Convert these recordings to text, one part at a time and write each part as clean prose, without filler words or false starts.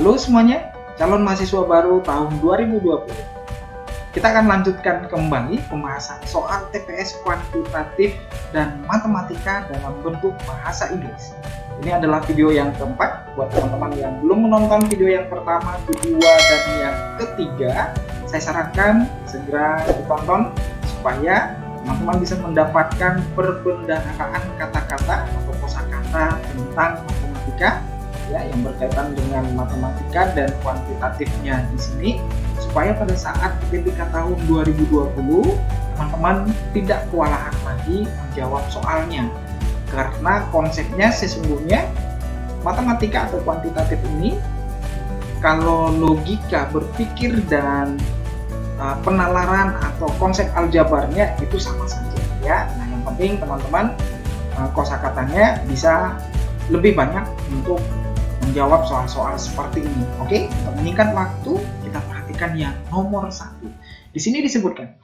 Halo semuanya, calon mahasiswa baru tahun 2020. Kita akan lanjutkan kembali pembahasan soal TPS kuantitatif dan matematika dalam bentuk bahasa Inggris. Ini adalah video yang keempat. Buat teman-teman yang belum menonton video yang pertama, kedua, dan yang ketiga, saya sarankan segera ditonton supaya teman-teman bisa mendapatkan perbendaharaan kata-kata atau kosakata tentang matematika ya, yang berkaitan dengan matematika dan kuantitatifnya di sini, supaya pada saat ketika tahun 2020 teman-teman tidak kewalahan lagi menjawab soalnya, karena konsepnya sesungguhnya matematika atau kuantitatif ini kalau logika berpikir dan penalaran atau konsep aljabarnya itu sama saja ya. Nah, yang penting teman-teman kosakatanya bisa lebih banyak untuk menjawab soal-soal seperti ini. Oke, untuk menyingkat waktu, kita perhatikan yang nomor 1. Di sini disebutkan,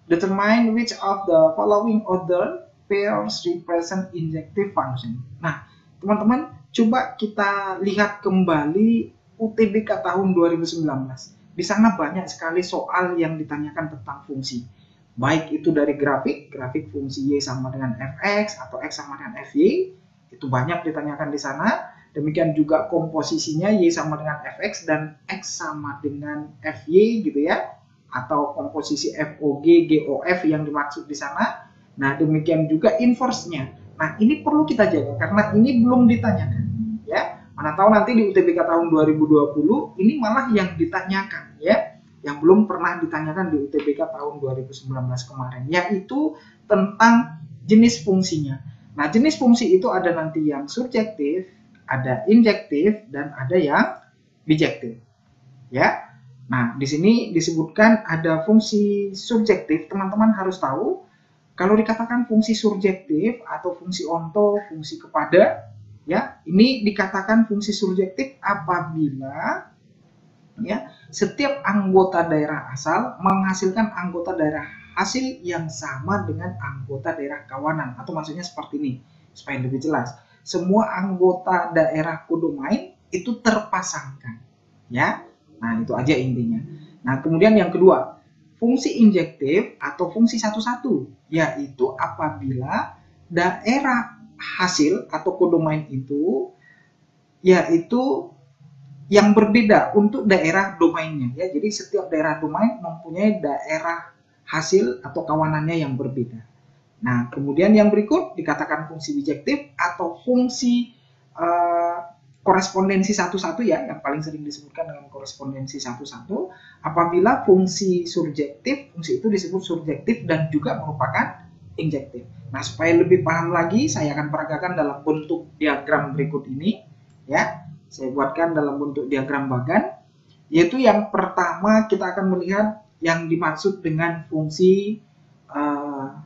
determine which of the following order pairs represent injective function. Nah, teman-teman, coba kita lihat kembali UTBK tahun 2019. Di sana banyak sekali soal yang ditanyakan tentang fungsi. Baik itu dari grafik fungsi Y sama dengan Fx atau X sama dengan Fy, itu banyak ditanyakan di sana. Demikian juga komposisinya Y sama dengan Fx dan X sama dengan Fy gitu ya, atau komposisi FOG, GOF yang dimaksud di sana. Nah, demikian juga inverse-nya. Nah, ini perlu kita jaga karena ini belum ditanyakan ya. Mana tahu nanti di UTBK tahun 2020 ini malah yang ditanyakan ya, yang belum pernah ditanyakan di UTBK tahun 2019 kemarin, yaitu tentang jenis fungsinya. Nah, jenis fungsi itu ada nanti yang subjektif, ada injektif, dan ada yang bijektif ya. Nah, di sini disebutkan ada fungsi subjektif. Teman-teman harus tahu kalau dikatakan fungsi subjektif atau fungsi onto, fungsi kepada ya, ini dikatakan fungsi subjektif apabila ya setiap anggota daerah asal menghasilkan anggota daerah hasil yang sama dengan anggota daerah kawanan, atau maksudnya seperti ini supaya lebih jelas. Semua anggota daerah kodomain itu terpasangkan ya. Nah, itu aja intinya. Nah, kemudian yang kedua, fungsi injektif atau fungsi satu-satu, yaitu apabila daerah hasil atau kodomain itu yaitu yang berbeda untuk daerah domainnya ya. Jadi setiap daerah domain mempunyai daerah hasil atau kawanannya yang berbeda. Nah, kemudian yang berikut dikatakan fungsi bijektif atau fungsi korespondensi satu-satu ya, yang paling sering disebutkan dengan korespondensi satu-satu. Apabila fungsi subjektif, fungsi itu disebut subjektif dan juga merupakan injektif. Nah, supaya lebih paham lagi, saya akan peragakan dalam bentuk diagram berikut ini ya. Saya buatkan dalam bentuk diagram bagan, yaitu yang pertama kita akan melihat yang dimaksud dengan fungsi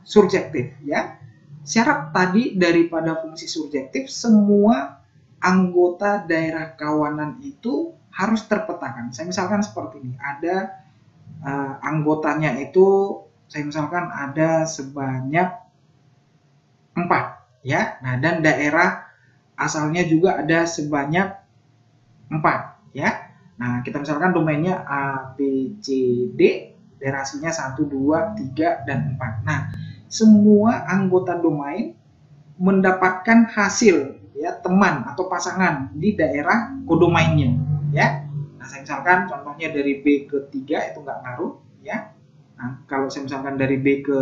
subjektif ya. Syarat tadi daripada fungsi subjektif, semua anggota daerah kawanan itu harus terpetakan. Saya misalkan seperti ini, ada anggotanya itu, saya misalkan ada sebanyak 4 ya. Nah, dan daerah asalnya juga ada sebanyak 4 ya. Nah, kita misalkan domainnya A, B, C, D, daerah hasilnya 1, 2, 3, dan 4. Nah, semua anggota domain mendapatkan hasil ya, teman atau pasangan di daerah kodomainnya ya. Nah, saya misalkan contohnya dari B ke 3 itu nggak ngaruh ya. Nah, kalau saya misalkan dari B ke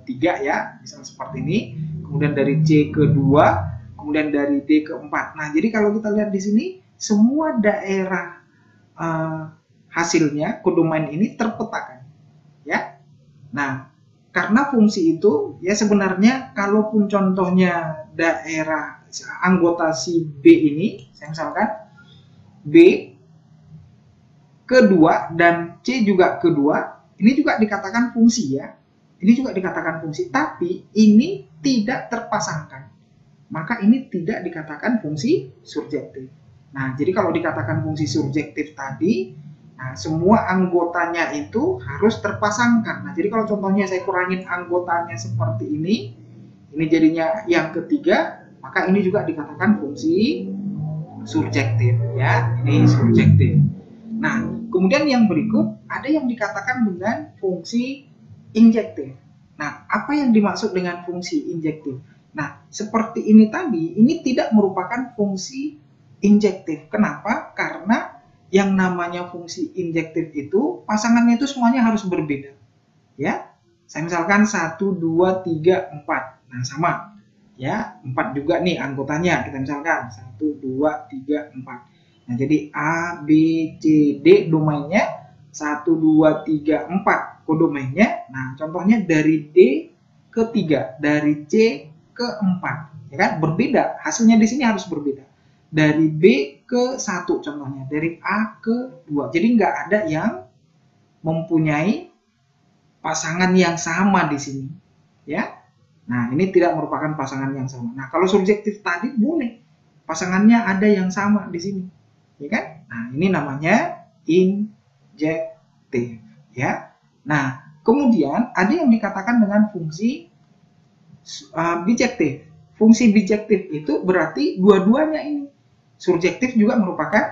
3 ya, misalnya seperti ini, kemudian dari C ke 2, kemudian dari D ke 4. Nah, jadi kalau kita lihat di sini, semua daerah hasilnya kodomain ini terpetakan ya. Nah, karena fungsi itu ya, sebenarnya kalaupun contohnya daerah anggota si B ini, saya misalkan B kedua dan C juga kedua, ini juga dikatakan fungsi ya. Ini juga dikatakan fungsi, tapi ini tidak terpasangkan. Maka ini tidak dikatakan fungsi subjektif. Nah, jadi kalau dikatakan fungsi subjektif tadi, nah, semua anggotanya itu harus terpasangkan. Nah, jadi kalau contohnya saya kurangin anggotanya seperti ini jadinya yang ketiga, maka ini juga dikatakan fungsi surjektif ya, ini surjektif. Nah, kemudian yang berikut ada yang dikatakan dengan fungsi injektif. Nah, apa yang dimaksud dengan fungsi injektif? Nah, seperti ini tadi, ini tidak merupakan fungsi injektif. Kenapa? Karena yang namanya fungsi injektif itu pasangannya itu semuanya harus berbeda. Ya, saya misalkan 1, 2, 3, 4. Nah, sama. Ya, 4 juga nih anggotanya. Kita misalkan 1, 2, 3, 4. Nah, jadi A, B, C, D domainnya 1, 2, 3, 4 kodomainnya. Nah, contohnya dari D ke 3, dari C ke 4. Ya kan? Berbeda. Hasilnya di sini harus berbeda. Dari B ke 1 contohnya, dari A ke 2. Jadi nggak ada yang mempunyai pasangan yang sama di sini. Ya. Nah, ini tidak merupakan pasangan yang sama. Nah, kalau surjektif tadi boleh. Pasangannya ada yang sama di sini. Ya kan? Nah, ini namanya injektif, ya. Nah, kemudian ada yang dikatakan dengan fungsi bijektif. Fungsi bijektif itu berarti dua-duanya ini. Surjektif juga merupakan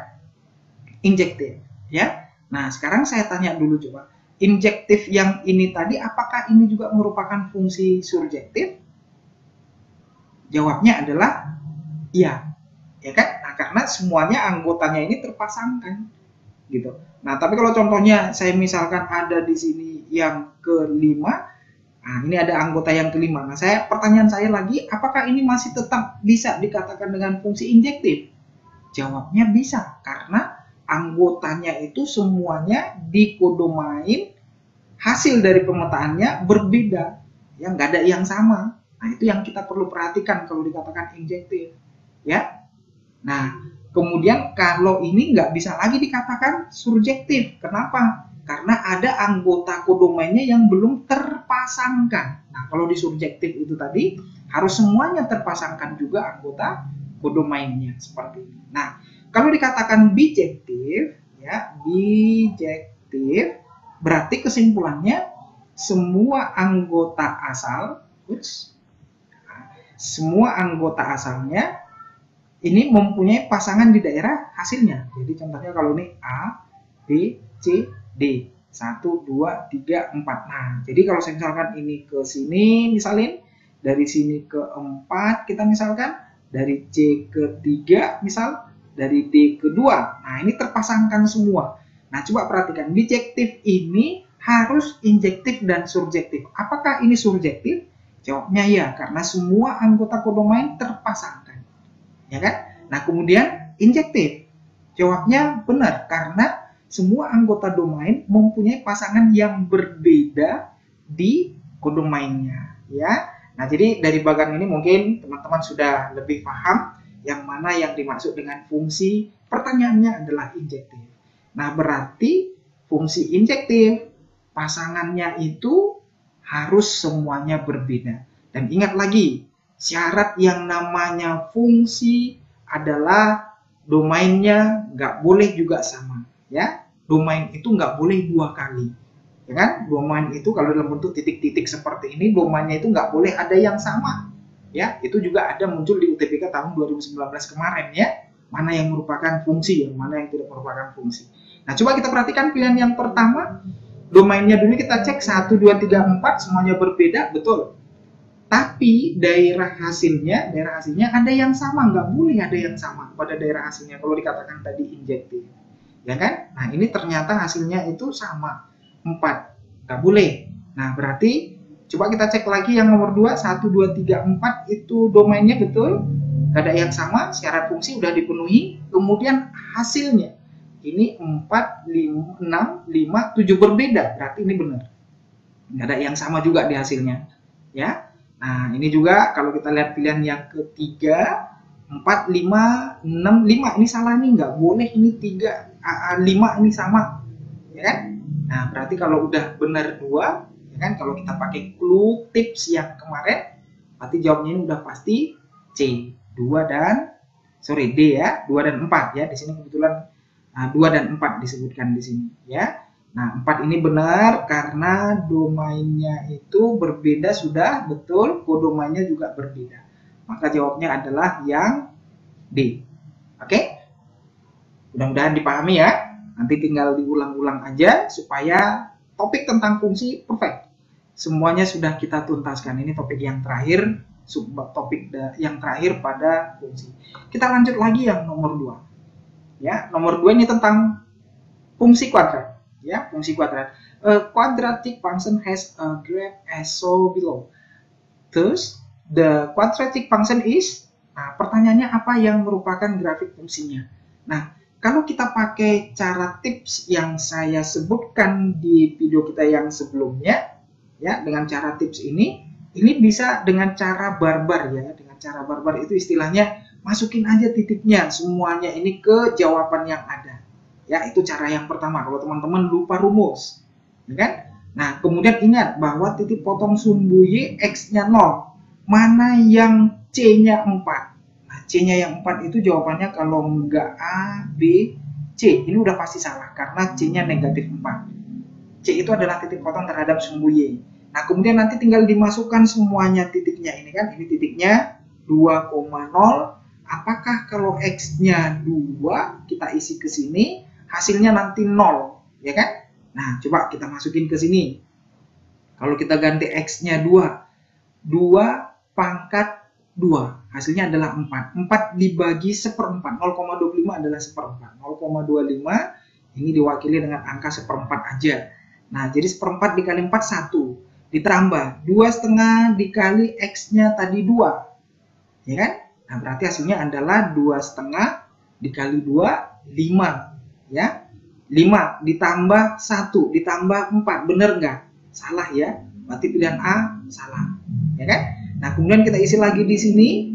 injektif, ya. Nah, sekarang saya tanya dulu coba. Injektif yang ini tadi apakah ini juga merupakan fungsi surjektif? Jawabnya adalah iya. Ya kan? Nah, karena semuanya anggotanya ini terpasangkan gitu. Nah, tapi kalau contohnya saya misalkan ada di sini yang kelima, nah ini ada anggota yang kelima. Nah, pertanyaan saya lagi, apakah ini masih tetap bisa dikatakan dengan fungsi injektif? Jawabnya bisa, karena anggotanya itu semuanya di kodomain hasil dari pemetaannya berbeda, ya nggak ada yang sama. Nah, itu yang kita perlu perhatikan kalau dikatakan injektif, ya. Nah, kemudian kalau ini nggak bisa lagi dikatakan surjektif. Kenapa? Karena ada anggota kodomainnya yang belum terpasangkan. Nah, kalau di surjektif itu tadi harus semuanya terpasangkan juga anggota kodomainnya seperti ini. Nah, kalau dikatakan bijektif, ya bijektif berarti kesimpulannya semua anggota asalnya ini mempunyai pasangan di daerah hasilnya. Jadi contohnya kalau ini A, B, C, D. 1, 2, 3, 4. Nah, jadi kalau saya misalkan ini ke sini, misalin. Dari sini ke 4, kita misalkan. Dari C ke 3, misal. Dari D ke 2. Nah, ini terpasangkan semua. Nah, coba perhatikan. Bijektif ini harus injektif dan surjektif. Apakah ini surjektif? Jawabnya ya, karena semua anggota kodomain terpasangkan. Ya kan? Nah, kemudian injektif. Jawabnya benar, karena semua anggota domain mempunyai pasangan yang berbeda di kodomainnya, ya. Nah, jadi dari bagian ini mungkin teman-teman sudah lebih paham yang mana yang dimaksud dengan fungsi. Pertanyaannya adalah injektif. Nah, berarti fungsi injektif pasangannya itu harus semuanya berbeda. Dan ingat lagi, syarat yang namanya fungsi adalah domainnya nggak boleh juga sama, ya. Domain itu nggak boleh 2 kali, ya kan? Domain itu kalau dalam bentuk titik-titik seperti ini, domainnya itu nggak boleh ada yang sama, ya. Itu juga ada muncul di UTBK tahun 2019 kemarin, ya. Mana yang merupakan fungsi, yang mana yang tidak merupakan fungsi. Nah, coba kita perhatikan pilihan yang pertama. Domainnya dulu kita cek 1, 2, 3, 4 semuanya berbeda, betul. Tapi daerah hasilnya ada yang sama, nggak boleh ada yang sama pada daerah hasilnya kalau dikatakan tadi injektif, ya kan? Nah, ini ternyata hasilnya itu sama, 4, nggak boleh. Nah, berarti coba kita cek lagi yang nomor 2, 1, 2, 3, 4 itu domainnya betul, nggak ada yang sama, syarat fungsi udah dipenuhi, kemudian hasilnya ini 4, 5, 6, 5, 7 berbeda, berarti ini benar, nggak ada yang sama juga di hasilnya, ya. Nah, ini juga kalau kita lihat pilihan yang ketiga, 4, 5, 6, 5. Ini salah nih, nggak boleh ini 3, 5 ini sama. Ya kan? Nah, berarti kalau udah benar 2, ya kan? Kalau kita pakai clue tips yang kemarin, berarti jawabnya ini udah pasti C. D ya, 2 dan 4 ya. Di sini kebetulan 2 dan 4 disebutkan di sini ya. Nah, 4 ini benar karena domainnya itu berbeda sudah, betul, kodomainnya juga berbeda. Maka jawabnya adalah yang D. Oke? Mudah-mudahan dipahami ya. Nanti tinggal diulang-ulang aja supaya topik tentang fungsi perfect. Semuanya sudah kita tuntaskan. Ini topik yang terakhir, topik yang terakhir pada fungsi. Kita lanjut lagi yang nomor 2. Ya, nomor 2 ini tentang fungsi kuadrat. Ya, fungsi kuadrat. A quadratic function has a graph as so below. Thus, the quadratic function is. Nah, pertanyaannya apa yang merupakan grafik fungsinya? Nah, kalau kita pakai cara tips yang saya sebutkan di video kita yang sebelumnya, ya, dengan cara tips ini bisa dengan cara barbar ya. Dengan cara barbar itu istilahnya masukin aja titiknya semuanya ini ke jawaban yang ada. Ya, itu cara yang pertama kalau teman-teman lupa rumus. Ya kan? Nah, kemudian ingat bahwa titik potong sumbu Y X-nya 0. Mana yang C-nya 4? Nah, C-nya yang 4 itu jawabannya kalau enggak A, B, C. Ini udah pasti salah karena C-nya negatif 4. C itu adalah titik potong terhadap sumbu Y. Nah, kemudian nanti tinggal dimasukkan semuanya titiknya ini kan. Ini titiknya 2,0. Apakah kalau X-nya 2 kita isi ke sini, hasilnya nanti 0, ya kan? Nah, coba kita masukin ke sini. Kalau kita ganti X-nya 2 pangkat 2, hasilnya adalah 4. 4 dibagi 1/4, 0,25 adalah 1/4. 0,25 ini diwakili dengan angka 1/4 aja. Nah, jadi 1/4 dikali 4, 1. Ditambah 2,5 dikali X-nya tadi 2. Ya kan? Nah, berarti hasilnya adalah 2,5 dikali 2, 5. Ya. 5 ditambah 1 ditambah 4, bener nggak? Salah ya, berarti pilihan A salah, ya kan? Nah, kemudian kita isi lagi di sini,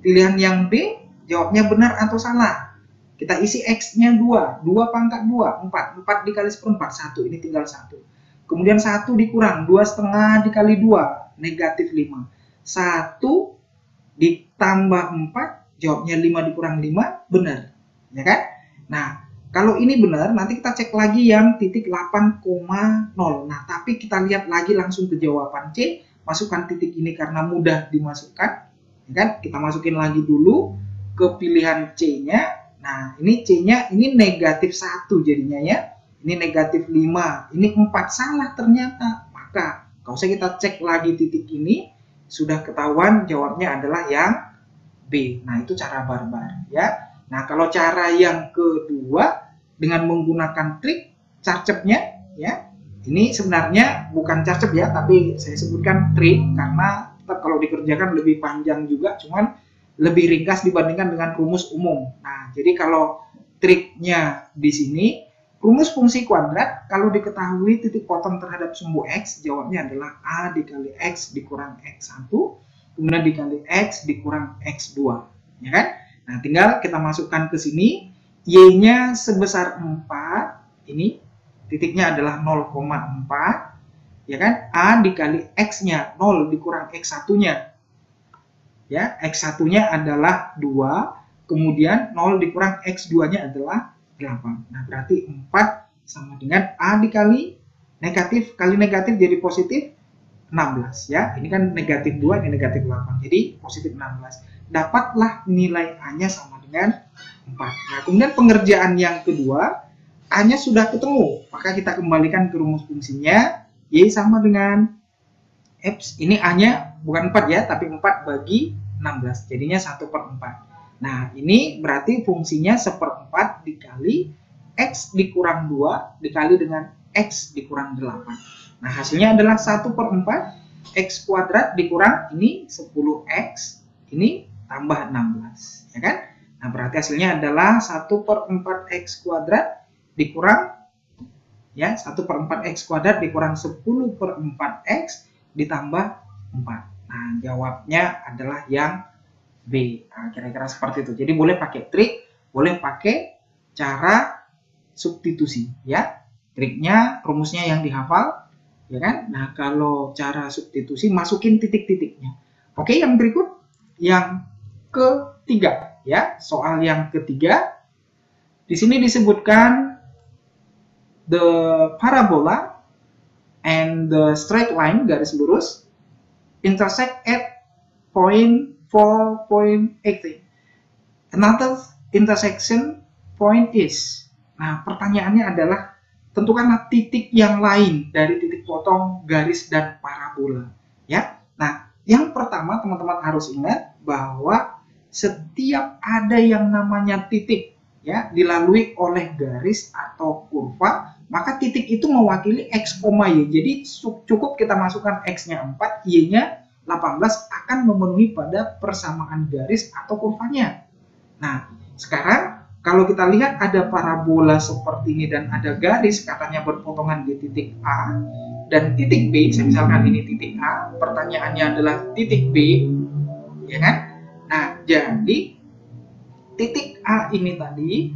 pilihan yang B, jawabnya benar atau salah. Kita isi X-nya 2 pangkat 2, 4 dikali 1/4, 1, ini tinggal 1. Kemudian 1 dikurang, 2,5 dikali 2, negatif 5. 1 ditambah 4, jawabnya 5 dikurang 5, benar, ya kan? Nah, kalau ini benar, nanti kita cek lagi yang titik 8,0. Nah, tapi kita lihat lagi langsung ke jawaban C. Masukkan titik ini karena mudah dimasukkan. Ya kan? Kita masukin lagi dulu ke pilihan C-nya. Nah, ini C-nya ini negatif 1 jadinya ya. Ini negatif 5. Ini 4 salah ternyata. Maka, kalau saya kita cek lagi titik ini, sudah ketahuan jawabnya adalah yang B. Nah, itu cara barbar ya. Nah, kalau cara yang kedua dengan menggunakan trik carcepnya ya. Ini sebenarnya bukan carcep ya, tapi saya sebutkan trik karena tetap kalau dikerjakan lebih panjang juga, cuman lebih ringkas dibandingkan dengan rumus umum. Nah, jadi kalau triknya di sini, rumus fungsi kuadrat kalau diketahui titik potong terhadap sumbu X, jawabnya adalah A dikali X dikurang X1, kemudian dikali X dikurang X2, ya kan? Nah, tinggal kita masukkan ke sini, Y-nya sebesar 4, ini titiknya adalah 0,4, ya kan? A dikali X-nya, 0 dikurang X1-nya. Ya, X1-nya adalah 2, kemudian 0 dikurang X2-nya adalah 8. Nah, berarti 4 sama dengan A dikali negatif, kali negatif jadi positif 16, ya. Ini kan negatif 2, ini negatif 8, jadi positif 16. Dapatlah nilai A-nya sama dengan 4. Nah, kemudian pengerjaan yang kedua, A-nya sudah ketemu, maka kita kembalikan ke rumus fungsinya, Y sama dengan X, ini A-nya bukan 4 ya, tapi 4 bagi 16, jadinya 1/4. Nah, ini berarti fungsinya 1/4 dikali X dikurang 2 dikali dengan X dikurang 8. Nah, hasilnya adalah 1/4 X kuadrat dikurang ini 10X, ini tambah 16, ya kan? Nah, berarti hasilnya adalah 1/4 X kuadrat dikurang, ya, 1/4 X kuadrat dikurang 10/4 X ditambah 4. Nah, jawabnya adalah yang B. Nah, kira-kira seperti itu. Jadi boleh pakai trik, boleh pakai cara substitusi, ya. Triknya, rumusnya yang dihafal, ya kan? Nah, kalau cara substitusi, masukin titik-titiknya. Oke, yang berikut, yang ketiga, ya. Soal yang ketiga, di sini disebutkan the parabola and the straight line, garis lurus, intersect at point 4.18. Another intersection point is. Nah, pertanyaannya adalah tentukanlah titik yang lain dari titik potong, garis, dan parabola. Ya. Nah, yang pertama teman-teman harus ingat bahwa setiap ada yang namanya titik ya dilalui oleh garis atau kurva, maka titik itu mewakili X, Y. Jadi cukup kita masukkan X-nya 4, Y-nya 18 akan memenuhi pada persamaan garis atau kurvanya. Nah, sekarang kalau kita lihat ada parabola seperti ini dan ada garis katanya berpotongan di titik A dan titik B, misalkan ini titik A, pertanyaannya adalah titik B, ya kan? Nah, jadi titik A ini tadi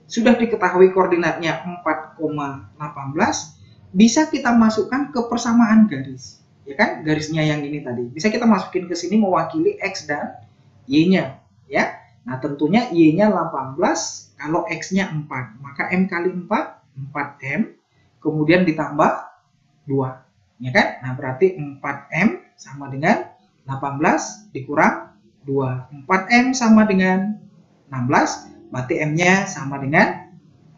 sudah diketahui koordinatnya 4,18, bisa kita masukkan ke persamaan garis, ya kan? Garisnya yang ini tadi bisa kita masukin ke sini mewakili X dan Y-nya, ya. Nah, tentunya Y-nya 18, kalau X-nya 4, maka M kali 4, 4M, kemudian ditambah 2, ya kan? Nah, berarti 4M sama dengan 18 dikurang 2. 4M sama dengan 16, berarti M-nya sama dengan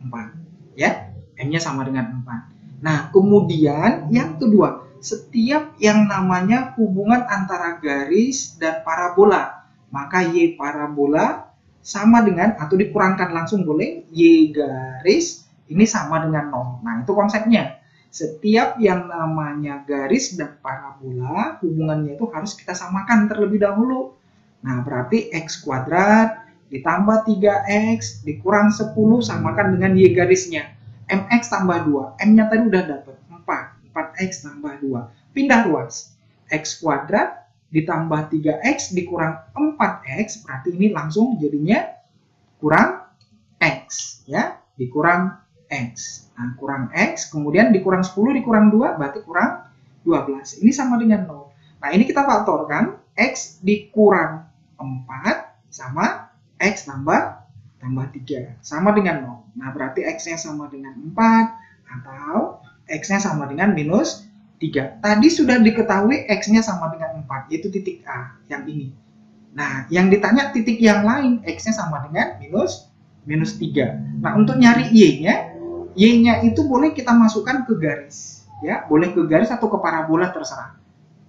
4, ya. M-nya sama dengan 4. Nah, kemudian yang kedua, setiap yang namanya hubungan antara garis dan parabola, maka Y parabola sama dengan atau dikurangkan langsung boleh Y garis ini sama dengan 0. Nah, itu konsepnya. Setiap yang namanya garis dan parabola hubungannya itu harus kita samakan terlebih dahulu. Nah, berarti X kuadrat ditambah 3X dikurang 10 samakan dengan Y garisnya. MX tambah 2. M-nya tadi udah dapat 4. 4X tambah 2. Pindah ruas. X kuadrat ditambah 3X dikurang 4X, berarti ini langsung jadinya kurang X, ya, dikurang X. Nah, kurang X, kemudian dikurang 10 dikurang 2, berarti kurang 12. Ini sama dengan 0. Nah, ini kita faktorkan, X dikurang 4 sama X tambah 3, sama dengan 0. Nah, berarti X-nya sama dengan 4, atau X-nya sama dengan minus 3. Tadi sudah diketahui X-nya sama dengan 4, yaitu titik A, yang ini. Nah, yang ditanya titik yang lain, X-nya sama dengan minus 3. Nah, untuk nyari Y-nya itu boleh kita masukkan ke garis. Ya, boleh ke garis atau ke parabola, terserah.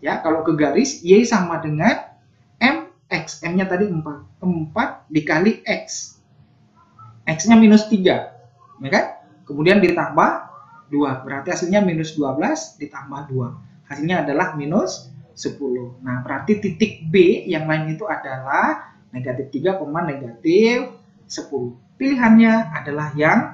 Ya, kalau ke garis, Y sama dengan MX. M-nya tadi 4. 4 dikali X. X-nya minus 3. Ya kan? Kemudian ditambah 2, berarti hasilnya minus 12 ditambah 2, hasilnya adalah minus 10. Nah, berarti titik B yang lain itu adalah negatif 3, negatif 10. Pilihannya adalah yang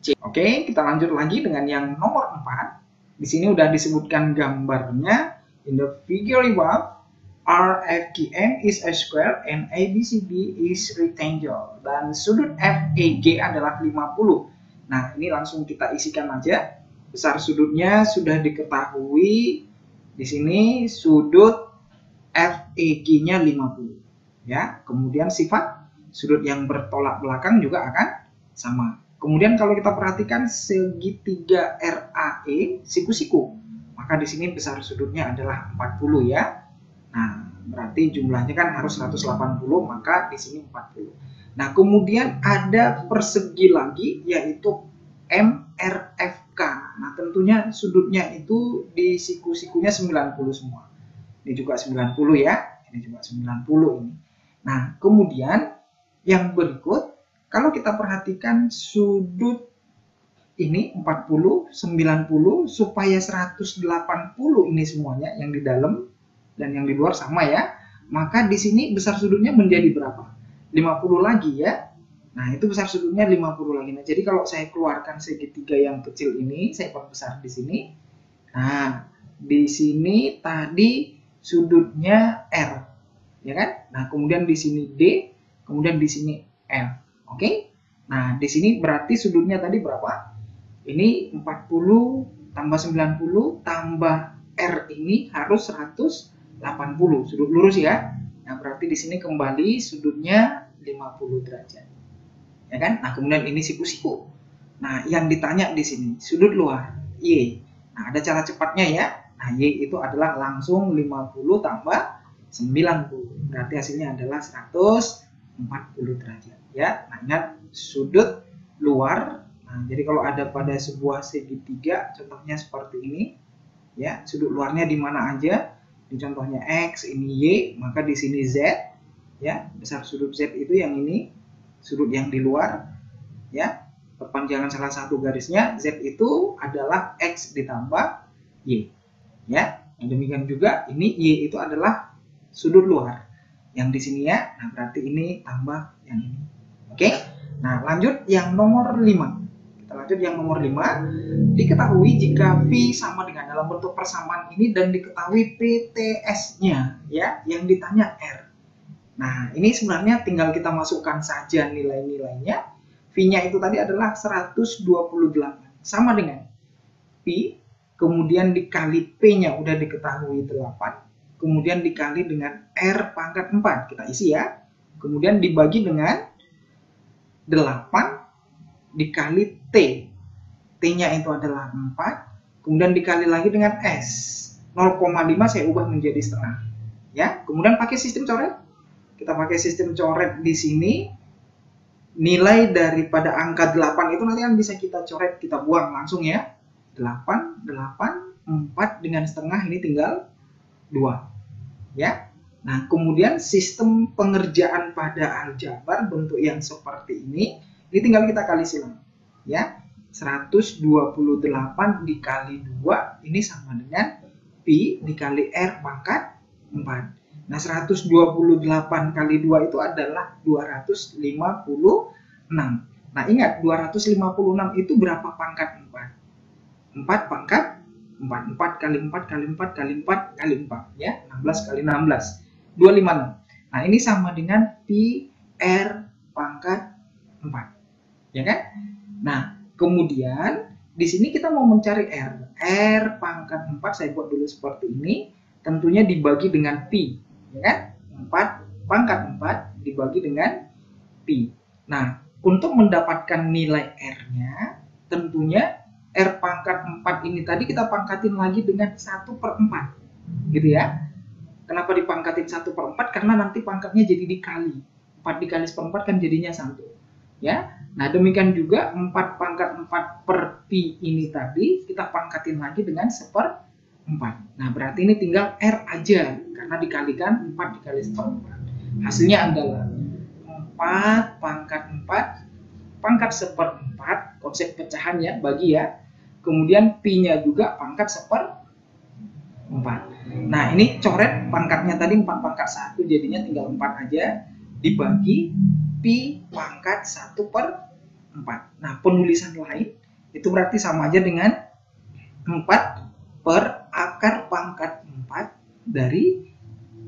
C. Oke, kita lanjut lagi dengan yang nomor 4. Di sini udah disebutkan gambarnya. In the figure above, RFQM is a square and ABCD is rectangle. Dan sudut FEG adalah 50. Nah, ini langsung kita isikan aja. Besar sudutnya sudah diketahui. Di sini sudut FEG-nya 50. Ya, kemudian sifat sudut yang bertolak belakang juga akan sama. Kemudian kalau kita perhatikan segitiga RAE siku-siku, maka di sini besar sudutnya adalah 40 ya. Nah, berarti jumlahnya kan harus 180, maka di sini 40. Nah, kemudian ada persegi lagi, yaitu MRFK. Nah, tentunya sudutnya itu di siku-sikunya 90 semua. Ini juga 90 ya, ini juga 90 ini. Nah, kemudian yang berikut, kalau kita perhatikan sudut ini 40, 90, supaya 180 ini semuanya, yang di dalam dan yang di luar sama ya, maka di sini besar sudutnya menjadi berapa? 50 lagi ya. Nah, itu besar sudutnya 50 lagi. Nah, jadi kalau saya keluarkan segitiga yang kecil ini, saya perbesar di sini. Nah, di sini tadi sudutnya R, ya kan? Nah, kemudian di sini D, kemudian di sini F. Oke? Nah, di sini berarti sudutnya tadi berapa? Ini 40 tambah 90 tambah R ini harus 180. Sudut lurus ya. Nah, berarti di sini kembali sudutnya 50 derajat. Ya kan? Nah, kemudian ini siku-siku. Nah, yang ditanya di sini sudut luar Y. Nah, ada cara cepatnya ya. Nah, Y itu adalah langsung 50 tambah 90. Berarti hasilnya adalah 180. 40 derajat ya. Nah, ingat sudut luar. Nah, jadi kalau ada pada sebuah segitiga contohnya seperti ini ya, sudut luarnya di mana aja. Ini contohnya X, ini Y, maka di sini Z ya. Besar sudut Z itu yang ini, sudut yang di luar ya. Perpanjangan salah satu garisnya Z itu adalah X ditambah Y ya. Demikian juga ini Y itu adalah sudut luar yang di sini ya. Nah, berarti ini tambah yang ini. Oke. Nah, lanjut yang nomor 5. Kita lanjut yang nomor 5. Diketahui jika V sama dengan dalam bentuk persamaan ini dan diketahui PTS-nya ya, yang ditanya R. Nah, ini sebenarnya tinggal kita masukkan saja nilai-nilainya. V-nya itu tadi adalah 128 sama dengan P, kemudian dikali P-nya udah diketahui 8, kemudian dikali dengan R pangkat 4, kita isi ya. Kemudian dibagi dengan 8 dikali T. T-nya itu adalah 4, kemudian dikali lagi dengan S. 0,5 saya ubah menjadi setengah. Ya, kemudian pakai sistem coret. Kita pakai sistem coret di sini. Nilai daripada angka 8 itu nanti kan bisa kita coret, kita buang langsung ya. 8, 4 dengan setengah ini tinggal 2. Ya. Nah, kemudian sistem pengerjaan pada aljabar bentuk yang seperti ini tinggal kita kali silang. Ya. 128 dikali 2 ini sama dengan Pi dikali R pangkat 4. Nah, 128 kali 2 itu adalah 256. Nah, ingat 256 itu berapa pangkat 4? 4 pangkat 4. 4 kali 4 kali 4 kali 4 kali 4 ya. 16 kali 16. 256. Nah, ini sama dengan Pi R pangkat 4. Ya kan? Nah, kemudian di sini kita mau mencari R. R pangkat 4 saya buat dulu seperti ini. Tentunya dibagi dengan Pi. Ya kan? 4 pangkat 4 dibagi dengan Pi. Nah, untuk mendapatkan nilai R-nya, tentunya R pangkat 4 ini tadi kita pangkatin lagi dengan 1/4. Gitu ya. Kenapa dipangkatin 1/4? Karena nanti pangkatnya jadi dikali. 4 dikali 1/4 kan jadinya 1. Ya. Nah, demikian juga 4 pangkat 4 per Pi ini tadi kita pangkatin lagi dengan 1/4. Nah, berarti ini tinggal R aja karena dikalikan 4 dikali 1/4. Hasilnya adalah 4 pangkat 4 pangkat 1/4, konsep pecahan ya, bagi ya. Kemudian Pi-nya juga pangkat 1/4. Nah, ini coret pangkatnya tadi 4 pangkat 1 jadinya tinggal 4 aja dibagi Pi pangkat 1/4. Nah, penulisan lain itu berarti sama aja dengan 4 per akar pangkat 4 dari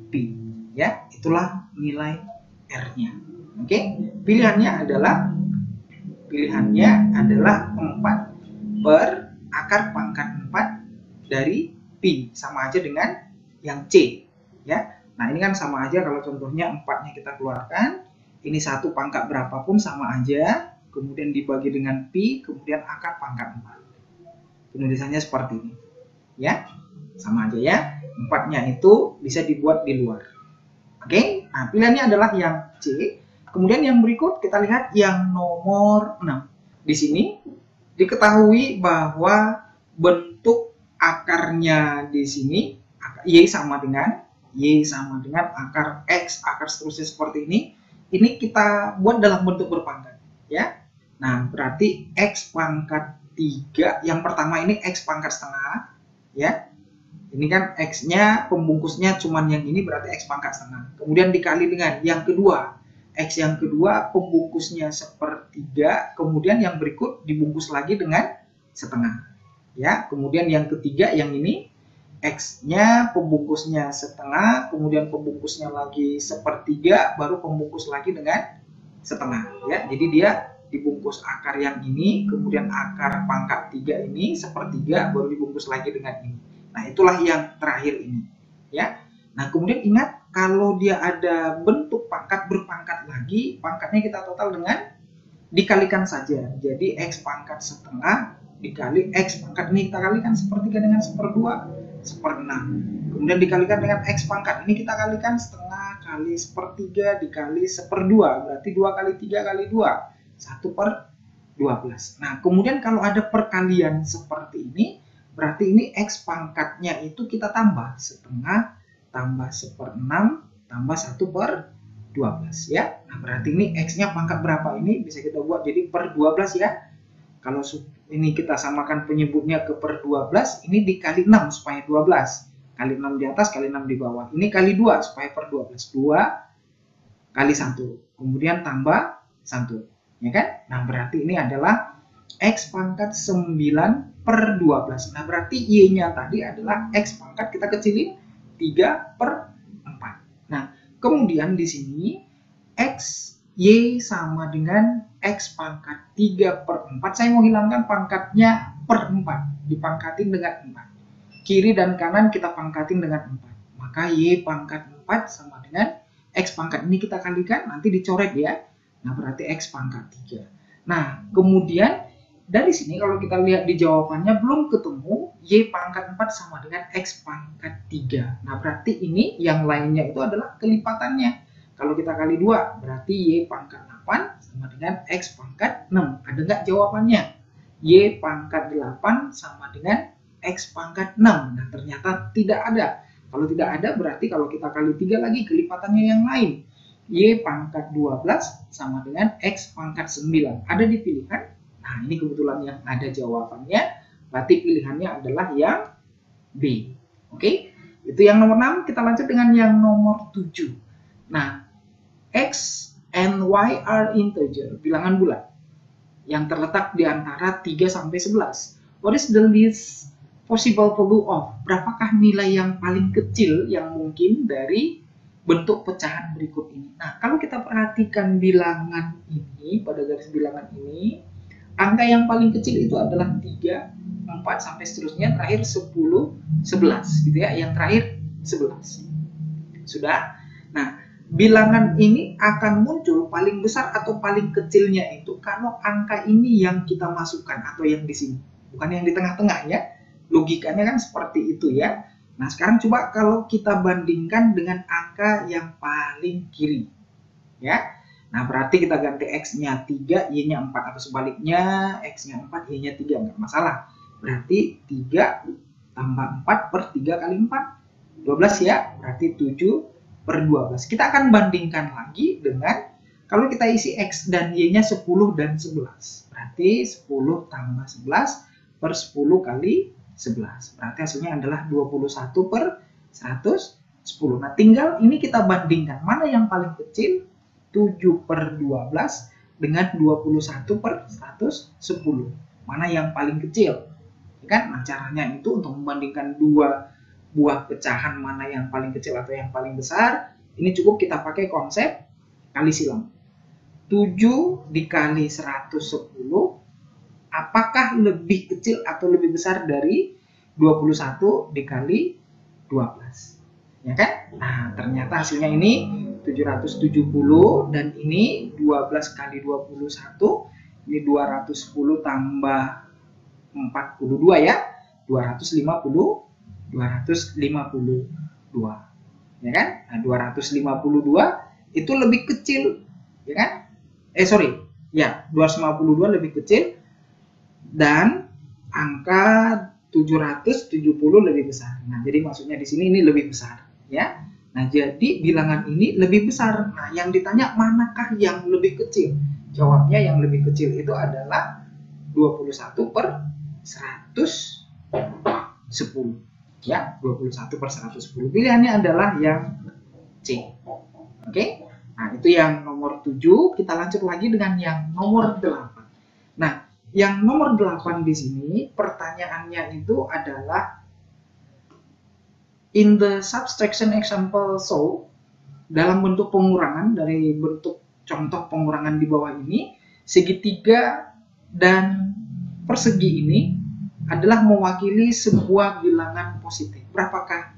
Pi. Ya, itulah nilai R-nya. Oke, pilihannya adalah 4 per akar pangkat 4 dari Pi. Sama aja dengan yang C. Ya, nah ini kan sama aja kalau contohnya 4-nya kita keluarkan. Ini 1 pangkat berapapun sama aja. Kemudian dibagi dengan Pi, kemudian akar pangkat 4. Penulisannya seperti ini. Ya, sama aja ya. 4-nya itu bisa dibuat di luar. Oke, nah pilihannya adalah yang C. Kemudian yang berikut kita lihat yang nomor 6. Di sini diketahui bahwa bentuk akarnya di sini Y sama dengan akar X, akar seterusnya seperti ini. Ini kita buat dalam bentuk berpangkat, ya. Nah, berarti X pangkat 3, yang pertama ini X pangkat setengah, ya. Ini kan X-nya pembungkusnya cuman yang ini berarti X pangkat setengah. Kemudian dikali dengan yang kedua, X yang kedua pembungkusnya 1/3, kemudian yang berikut dibungkus lagi dengan setengah. Ya, kemudian yang ketiga yang ini X-nya pembungkusnya setengah, kemudian pembungkusnya lagi 1/3, baru pembungkus lagi dengan setengah. Ya, jadi dia dibungkus akar yang ini, kemudian akar pangkat 3 ini 1/3, baru dibungkus lagi dengan ini. Nah, itulah yang terakhir ini. Ya. Nah, kemudian ingat kalau dia ada bentuk pangkat berpangkat lagi, pangkatnya kita total dengan dikalikan saja. Jadi X pangkat setengah dikali X pangkat ini kita kalikan 1/3 dengan 1/2, 1/6. Kemudian dikalikan dengan X pangkat ini kita kalikan setengah kali 1/3 dikali 1/2. Berarti 2 kali 3 kali 2. 1/12. Nah, kemudian kalau ada perkalian seperti ini, berarti ini X pangkatnya itu kita tambah setengah, tambah 1/6, tambah 1/12 ya. Nah, berarti ini X-nya pangkat berapa ini bisa kita buat jadi per 12 ya. Kalau ini kita samakan penyebutnya ke per 12, ini dikali 6 supaya 12. Kali 6 di atas, kali 6 di bawah. Ini kali 2 supaya per 12. 2 kali 1. Kemudian tambah 1. Ya kan? Nah, berarti ini adalah X pangkat 9/12. Nah, berarti Y-nya tadi adalah X pangkat, kita kecilin 3/4. Nah, kemudian di sini X, Y sama dengan X pangkat 3/4. Saya mau hilangkan pangkatnya per 4. Dipangkatin dengan 4. Kiri dan kanan kita pangkatin dengan 4. Maka Y pangkat 4 sama dengan X pangkat. Ini kita kalikan, nanti dicoret ya. Nah, berarti X pangkat 3. Nah, kemudian dari sini kalau kita lihat di jawabannya belum ketemu Y pangkat 4 sama dengan X pangkat 3. Nah, berarti ini yang lainnya itu adalah kelipatannya. Kalau kita kali 2, berarti Y pangkat 8 sama dengan X pangkat 6. Ada nggak jawabannya? Y pangkat 8 sama dengan X pangkat 6. Nah, ternyata tidak ada. Kalau tidak ada, berarti kalau kita kali 3 lagi kelipatannya yang lain. Y pangkat 12 sama dengan X pangkat 9. Ada di pilihan. Nah, ini kebetulan yang ada jawabannya. Berarti pilihannya adalah yang B. Oke? Itu yang nomor 6. Kita lanjut dengan yang nomor 7. Nah, X and Y are integer, bilangan bulat, yang terletak di antara 3 sampai 11. What is the least possible value of? Berapakah nilai yang paling kecil yang mungkin dari bentuk pecahan berikut ini? Nah, kalau kita perhatikan bilangan ini, pada garis bilangan ini, angka yang paling kecil itu adalah 3, 4, sampai seterusnya, terakhir 10, 11, gitu ya. Yang terakhir 11. Sudah? Nah, bilangan ini akan muncul paling besar atau paling kecilnya itu kalau angka ini yang kita masukkan atau yang di sini, bukan yang di tengah-tengah ya. Logikanya kan seperti itu ya. Nah, sekarang coba kalau kita bandingkan dengan angka yang paling kiri. Ya. Nah, berarti kita ganti X-nya 3, Y-nya 4. Atau sebaliknya, X-nya 4, Y-nya 3. Nggak masalah. Berarti 3 tambah 4 per 3 kali 4. 12 ya. Berarti 7/12. Kita akan bandingkan lagi dengan kalau kita isi X dan Y-nya 10 dan 11. Berarti 10 tambah 11 per 10 kali 11. Berarti hasilnya adalah 21/110. Nah, tinggal ini kita bandingkan. Mana yang paling kecil? 7/12 dengan 21/110. Mana yang paling kecil? Ya kan? Nah, caranya itu untuk membandingkan dua buah pecahan mana yang paling kecil atau yang paling besar. Ini cukup kita pakai konsep kali silang. 7 dikali 110 apakah lebih kecil atau lebih besar dari 21 dikali 12? Ya kan? Nah, ternyata hasilnya ini 770 dan ini 12 kali 21. Ini 210 tambah 42 ya. 252. Ya kan? Nah, 252 itu lebih kecil, ya kan? Ya, 252 lebih kecil dan angka 770 lebih besar. Nah, jadi maksudnya di sini ini lebih besar, ya. Nah, jadi bilangan ini lebih besar. Nah, yang ditanya manakah yang lebih kecil? Jawabnya yang lebih kecil itu adalah 21/110. Ya, 21/110. Pilihannya adalah yang C. Oke? Nah, itu yang nomor 7. Kita lanjut lagi dengan yang nomor 8. Nah, yang nomor 8 di sini pertanyaannya itu adalah in the subtraction example so, dalam bentuk pengurangan dari bentuk contoh pengurangan di bawah ini, segitiga dan persegi ini adalah mewakili sebuah bilangan positif. Berapakah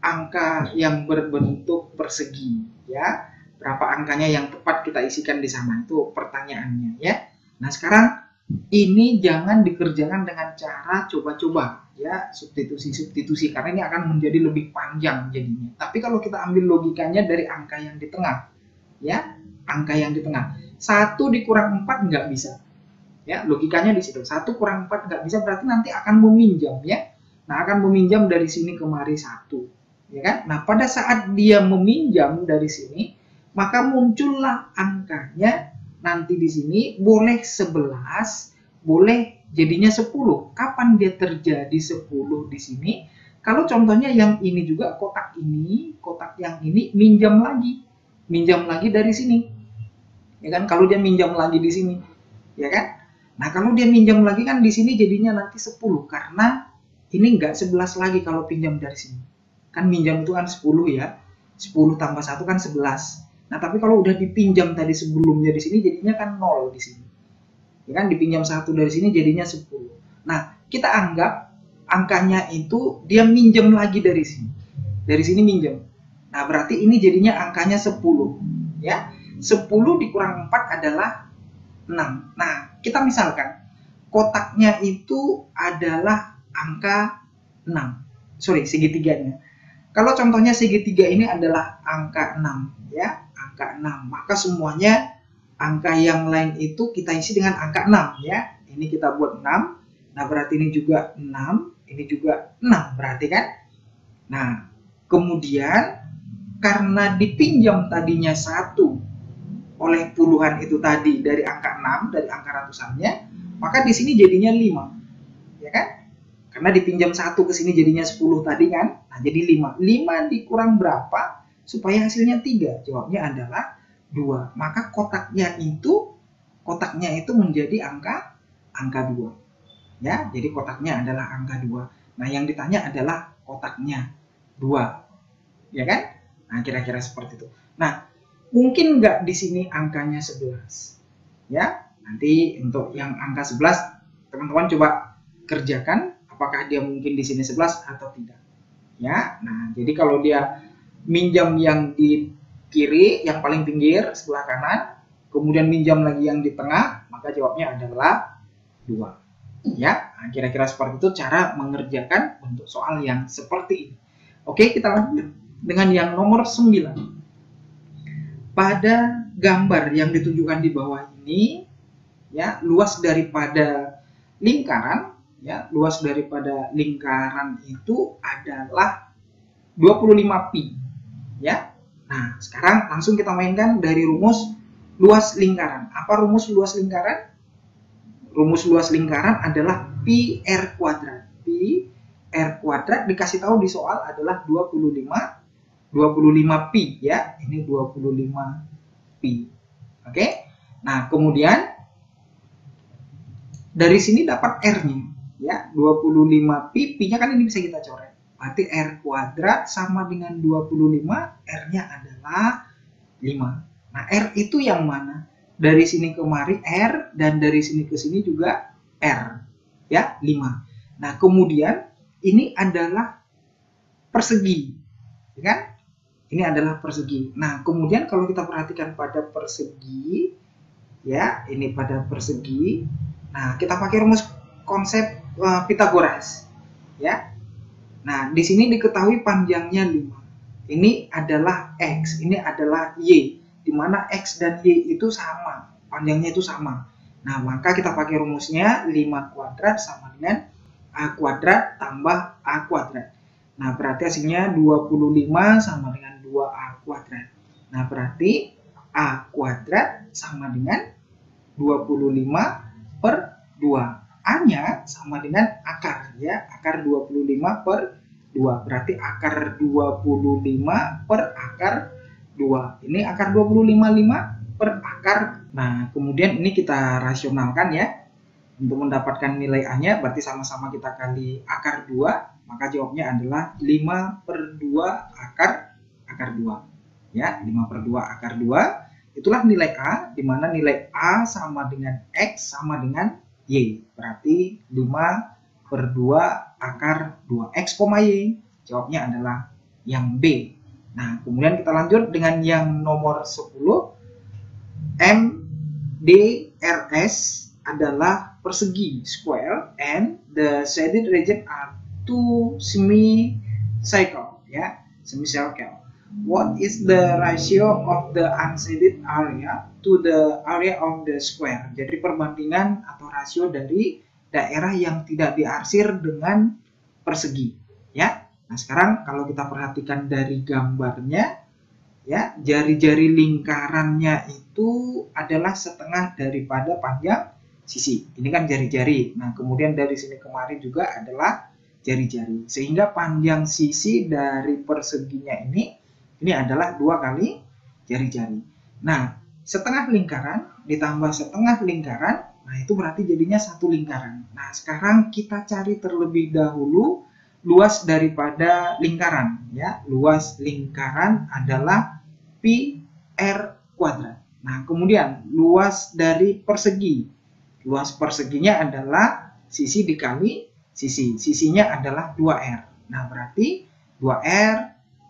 angka yang berbentuk persegi, ya? Berapa angkanya yang tepat kita isikan di sana, itu pertanyaannya, ya. Nah, sekarang ini jangan dikerjakan dengan cara coba-coba ya, substitusi karena ini akan menjadi lebih panjang jadinya. Tapi kalau kita ambil logikanya dari angka yang di tengah ya, angka yang di tengah, 1 dikurang 4 nggak bisa ya, logikanya di situ. 1 kurang 4 nggak bisa, berarti nanti akan meminjam ya. Nah, akan meminjam dari sini kemari 1 ya kan. Nah, pada saat dia meminjam dari sini, maka muncullah angkanya nanti di sini boleh 11, boleh jadinya 10. Kapan dia terjadi 10 di sini? Kalau contohnya yang ini juga kotak yang ini minjam lagi dari sini. Ya kan, kalau dia minjam lagi di sini. Ya kan? Nah, kalau dia minjam lagi kan di sini jadinya nanti 10 karena ini enggak 11 lagi kalau pinjam dari sini. Kan minjam itu kan 10 ya. 10 tambah 1 kan 11. Nah, tapi kalau udah dipinjam tadi sebelumnya di sini jadinya kan 0 di sini. Ya kan, dipinjam 1 dari sini jadinya 10. Nah, kita anggap angkanya itu dia minjem lagi dari sini. Dari sini minjem. Nah, berarti ini jadinya angkanya 10. Ya. 10 dikurang 4 adalah 6. Nah, kita misalkan kotaknya itu adalah angka 6. Sorry, segitiganya. Kalau contohnya segitiga ini adalah angka 6 ya, angka 6. Maka semuanya angka yang lain itu kita isi dengan angka 6 ya. Ini kita buat 6. Nah, berarti ini juga 6, ini juga 6 berarti kan? Nah, kemudian karena dipinjam tadinya 1 oleh puluhan itu tadi dari angka 6, dari angka ratusannya, maka di sini jadinya 5. Ya kan? Karena dipinjam 1 ke sini jadinya 10 tadi kan? Nah, jadi 5. 5 dikurang berapa supaya hasilnya 3? Jawabnya adalah 2. Maka kotaknya itu menjadi angka 2. Ya, jadi kotaknya adalah angka 2. Nah, yang ditanya adalah kotaknya 2. Ya kan? Nah, kira-kira seperti itu. Nah, mungkin nggak di sini angkanya 11? Ya, nanti untuk yang angka 11 teman-teman coba kerjakan apakah dia mungkin di sini 11 atau tidak. Ya, nah jadi kalau dia minjam yang di kiri, yang paling pinggir sebelah kanan, kemudian minjam lagi yang di tengah, maka jawabnya adalah 2. Ya, nah, kira-kira seperti itu cara mengerjakan bentuk soal yang seperti ini. Oke, kita lanjut dengan yang nomor 9. Pada gambar yang ditunjukkan di bawah ini, ya, luas daripada lingkaran, ya, luas daripada lingkaran itu adalah 25 pi, ya. Nah, sekarang langsung kita mainkan dari rumus luas lingkaran. Apa rumus luas lingkaran? Rumus luas lingkaran adalah pi r kuadrat. Pi r kuadrat dikasih tahu di soal adalah 25 pi ya. Ini 25 pi. Oke? Nah, kemudian dari sini dapat R-nya ya. 25 pi, pi-nya kan ini bisa kita coret. Berarti R kuadrat sama dengan 25, R-nya adalah 5. Nah, R itu yang mana? Dari sini kemari R, dan dari sini ke sini juga R. Ya, 5. Nah, kemudian ini adalah persegi. Ya kan? Ini adalah persegi. Nah, kemudian kalau kita perhatikan pada persegi, ya, ini pada persegi. Nah, kita pakai rumus konsep Pitagoras. Ya. Nah, di sini diketahui panjangnya 5. Ini adalah X, ini adalah Y. Di mana X dan Y itu sama, panjangnya itu sama. Nah, maka kita pakai rumusnya 5 kuadrat sama dengan A kuadrat tambah A kuadrat. Nah, berarti hasilnya 25 sama dengan 2A kuadrat. Nah, berarti A kuadrat sama dengan 25 per 2. A-nya sama dengan akar, ya. Akar 25 per 2. Berarti akar 25 per akar 2. Ini akar 25, 5 per akar. Nah, kemudian ini kita rasionalkan ya. Untuk mendapatkan nilai A-nya, berarti sama-sama kita kali akar 2. Maka jawabnya adalah 5 per 2 akar 2. Ya, 5 per 2 akar 2. Itulah nilai A, di mana nilai A sama dengan X sama dengan Y. Berarti 5 per 2 akar 2. X, Y. Jawabnya adalah yang B. Nah, kemudian kita lanjut dengan yang nomor 10. MDRS adalah persegi square and the shaded region are two semicircle, ya, semicircle. What is the ratio of the unshaded area to the area of the square? Jadi perbandingan atau rasio dari daerah yang tidak diarsir dengan persegi, ya. Nah, sekarang kalau kita perhatikan dari gambarnya, ya, jari-jari lingkarannya itu adalah setengah daripada panjang sisi. Ini kan jari-jari. Nah, kemudian dari sini kemari juga adalah jari-jari. Sehingga panjang sisi dari perseginya ini adalah 2 kali jari-jari. Nah, setengah lingkaran ditambah setengah lingkaran, nah itu berarti jadinya 1 lingkaran. Nah, sekarang kita cari terlebih dahulu luas daripada lingkaran, ya. Luas lingkaran adalah pi r kuadrat. Nah, kemudian luas dari persegi. Luas perseginya adalah sisi dikali sisi. Sisinya adalah 2R. Nah, berarti 2R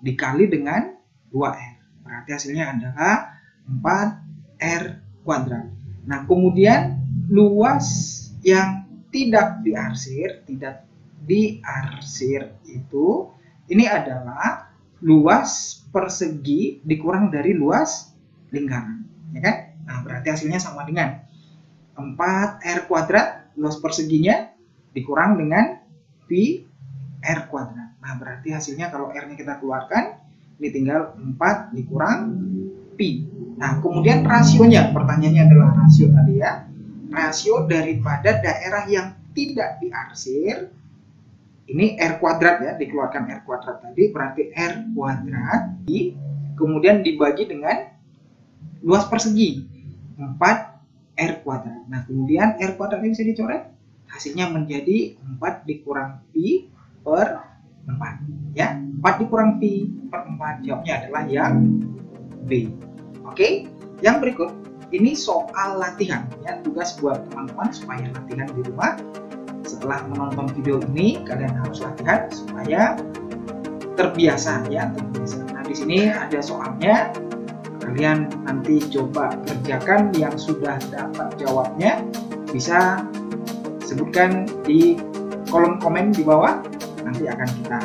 dikali dengan 2R. Berarti hasilnya adalah 4R kuadrat. Nah, kemudian luas yang tidak diarsir itu ini adalah luas persegi dikurang dari luas lingkaran, ya kan? Nah, berarti hasilnya sama dengan 4R kuadrat luas perseginya dikurang dengan pi r kuadrat. Nah, berarti hasilnya kalau R-nya kita keluarkan, ini tinggal 4 dikurang pi. Nah, kemudian rasionya, pertanyaannya adalah rasio tadi, ya. Rasio daripada daerah yang tidak diarsir, ini R kuadrat, ya, dikeluarkan R kuadrat tadi, berarti R kuadrat kemudian dibagi dengan luas persegi 4R kuadrat. Nah, kemudian R kuadrat ini bisa dicoret, hasilnya menjadi 4 dikurang pi per 4, ya. 4 dikurang pi per 4, jawabnya adalah yang B. Oke, yang berikut ini soal latihan, ya, tugas buat teman-teman supaya latihan di rumah. Setelah menonton video ini, kalian harus latihan supaya terbiasa, ya, terbiasa. Nah, di sini ada soalnya. Kalian nanti coba kerjakan, yang sudah dapat jawabnya bisa sebutkan di kolom komen di bawah. Nanti akan kita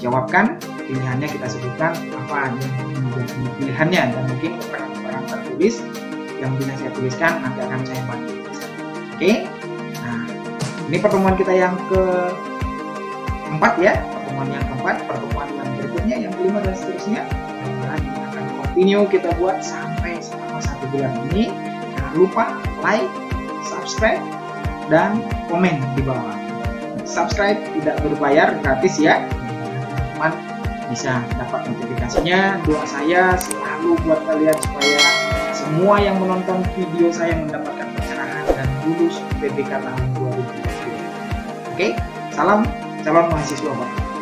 jawabkan, pilihannya kita sebutkan apa yang menjadi pilihannya, dan mungkin keterangan tertulis yang bisa saya tuliskan nanti akan saya bantu. Oke. Ini pertemuan kita yang keempat, ya, pertemuan yang keempat, pertemuan yang berikutnya yang kelima dan seterusnya. Dan kita akan continue kita buat sampai selama 1 bulan ini. Jangan lupa like, subscribe, dan komen di bawah. Subscribe tidak berbayar, gratis, ya. Teman-teman bisa dapat notifikasinya. Doa saya selalu buat kalian supaya semua yang menonton video saya mendapatkan pencerahan dan lulus UTBK tahun 2020. Oke, salam calon mahasiswa Bapak.